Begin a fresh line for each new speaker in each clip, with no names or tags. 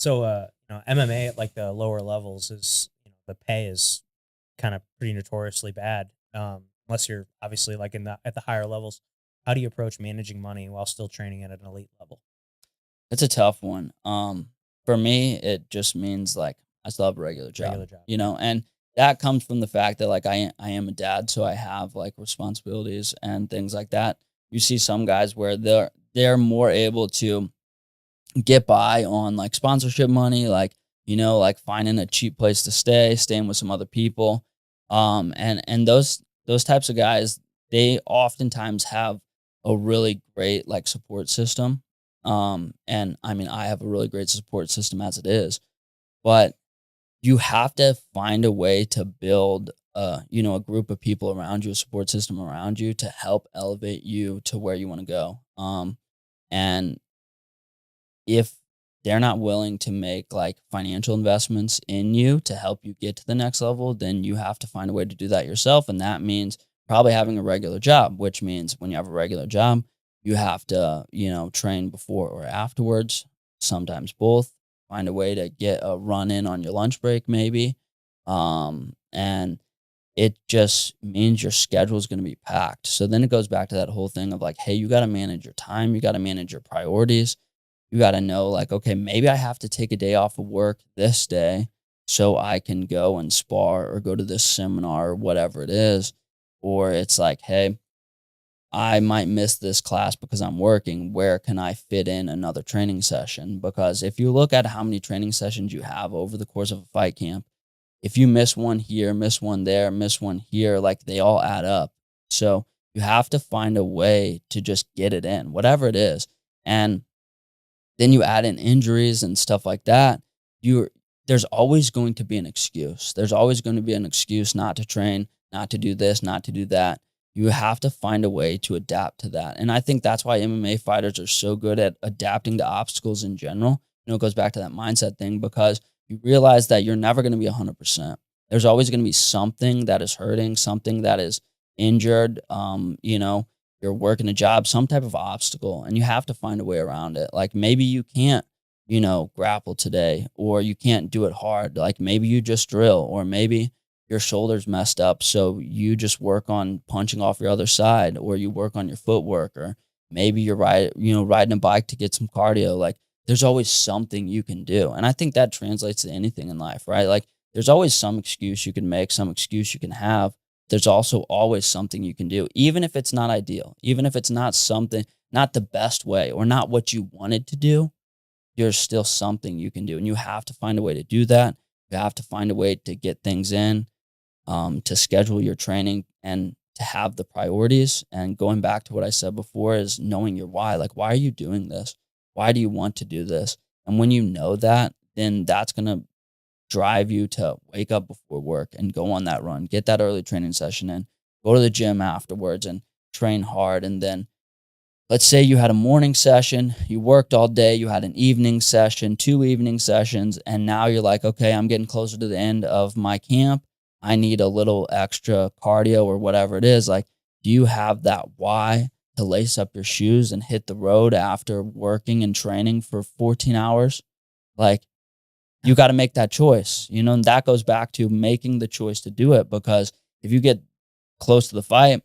MMA at like the lower levels is, the pay is kind of pretty notoriously bad. Unless you're obviously like at the higher levels. How do you approach managing money while still training at an elite level?
It's a tough one. For me, it just means like I still have a regular
Regular
job,
job.
and that comes from the fact that like I am a dad, so I have like responsibilities and things like that. You see some guys where they're more able to get by on like sponsorship money, like like finding a cheap place to stay, staying with some other people, and those types of guys, they oftentimes have a really great like support system. And I mean, I have a really great support system as it is, but you have to find a way to build a group of people around you, a support system around you to help elevate you to where you want to go. And if they're not willing to make like financial investments in you to help you get to the next level, then you have to find a way to do that yourself. And that means probably having a regular job, which means when you have a regular job, you have to, train before or afterwards, sometimes both. Find a way to get a run in on your lunch break, maybe. And it just means your schedule is going to be packed. So then it goes back to that whole thing of like, hey, you got to manage your time, you got to manage your priorities. You got to know like, okay, maybe I have to take a day off of work this day so I can go and spar or go to this seminar or whatever it is. Or it's like, hey, I might miss this class because I'm working. Where can I fit in another training session? Because if you look at how many training sessions you have over the course of a fight camp, if you miss one here, miss one there, miss one here, like they all add up. So you have to find a way to just get it in, whatever it is. And then you add in injuries and stuff like that, there's always going to be an excuse. There's always going to be an excuse not to train, not to do this, not to do that. You have to find a way to adapt to that. And I think that's why MMA fighters are so good at adapting to obstacles in general. It goes back to that mindset thing because you realize that you're never going to be 100%. There's always going to be something that is hurting, something that is injured. You're working a job, some type of obstacle, and you have to find a way around it. Like maybe you can't, grapple today, or you can't do it hard. Like maybe you just drill, or maybe your shoulder's messed up. So you just work on punching off your other side, or you work on your footwork, or maybe you're riding a bike to get some cardio. Like there's always something you can do. And I think that translates to anything in life, right? Like there's always some excuse you can make, some excuse you can have. There's also always something you can do, even if it's not ideal, even if it's not something, not the best way or not what you wanted to do, there's still something you can do. And you have to find a way to do that. You have to find a way to get things in, to schedule your training and to have the priorities. And going back to what I said before is knowing your why. Like, why are you doing this? Why do you want to do this? And when you know that, then that's going to drive you to wake up before work and go on that run, get that early training session in, go to the gym afterwards and train hard. And then let's say you had a morning session, you worked all day, you had an evening session, 2 evening sessions, and now you're like, okay, I'm getting closer to the end of my camp. I need a little extra cardio or whatever it is. Like, do you have that why to lace up your shoes and hit the road after working and training for 14 hours? Like, you got to make that choice, and that goes back to making the choice to do it. Because if you get close to the fight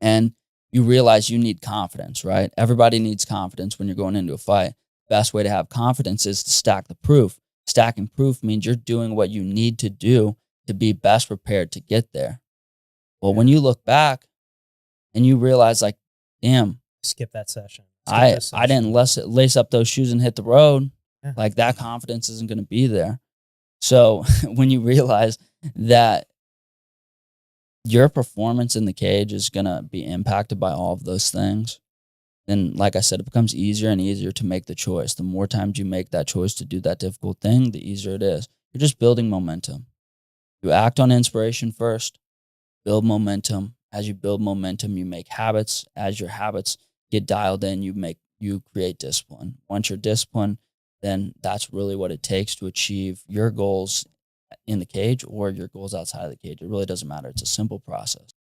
and you realize you need confidence, right? Everybody needs confidence when you're going into a fight. Best way to have confidence is to stack the proof. Stacking proof means you're doing what you need to do to be best prepared to get there. Well, when you look back and you realize like, damn,
Skip that session.
I didn't lace up those shoes and hit the road.
Yeah.
Like that confidence isn't going to be there. So when you realize that your performance in the cage is going to be impacted by all of those things, then like I said, it becomes easier and easier to make the choice. The more times you make that choice to do that difficult thing, the easier it is. You're just building momentum. You act on inspiration first, build momentum. As you build momentum, you make habits. As your habits get dialed in, you create discipline. Once you're disciplined, then that's really what it takes to achieve your goals in the cage or your goals outside of the cage. It really doesn't matter. It's a simple process.